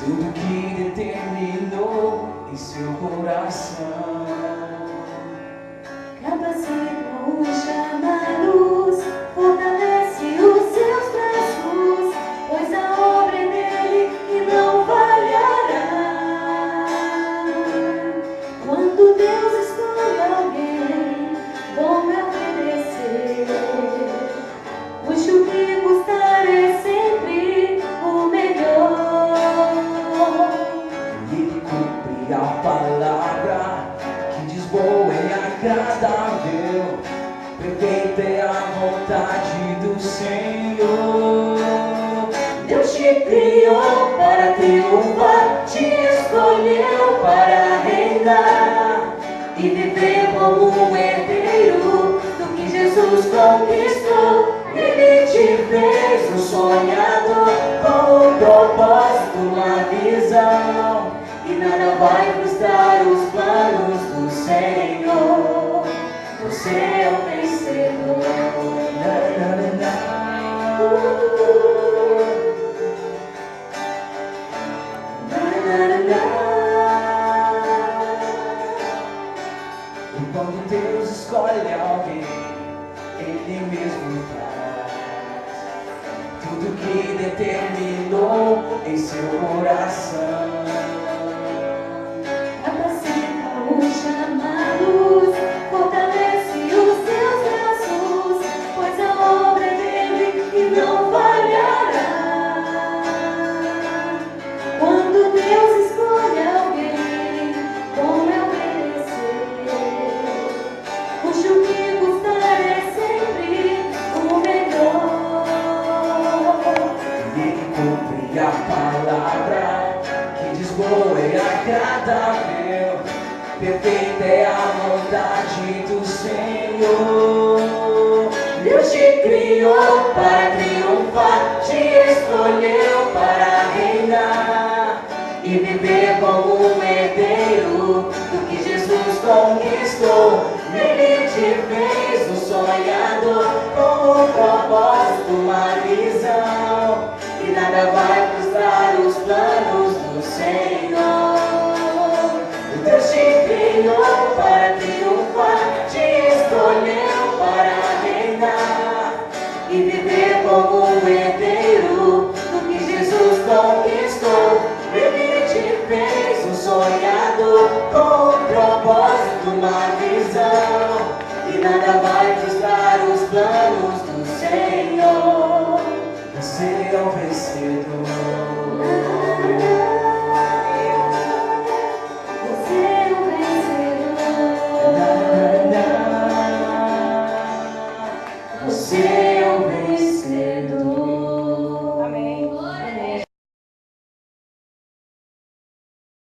tudo que determinou em seu coração. Capacita os chamados, fortalece os seus braços, pois a obra é dele e não falhará. Quando Deus escolhe alguém, vamos obedecer. Custe o que custar, é sempre o melhor. Ele cumpre a palavra que diz boa e agradável, perfeita é a vontade do Senhor. Deus te criou para triunfar, te escolheu para reinar e viver como um herdeiro do que Jesus conquistou. Ele te fez um sonhador com um propósito, uma visão, e nada vai frustrar os planos do Senhor. Você é o vencedor. E quando Deus escolhe alguém, Ele mesmo faz tudo que determinou em seu coração. Capacita os chamados, fortalece os seus braços, pois a obra é dele e não falhará. Quando Deus escolhe alguém, como é obedecer? Custe o que custar, é sempre o melhor. Ele cumpre a palavra que diz boa e agradável, perfeita é a vontade do Senhor. Deus te criou para triunfar, te escolheu para reinar e viver como um herdeiro do que Jesus conquistou. Ele te fez um sonhador com um propósito, uma visão, e nada vai frustrar os planos do Senhor. Deus te criou para triunfar, te escolheu para reinar e viver como um herdeiro do que Jesus conquistou. Ele te fez um sonhador com um propósito, uma visão, e nada vai frustrar os planos do Senhor. Você é o vencedor.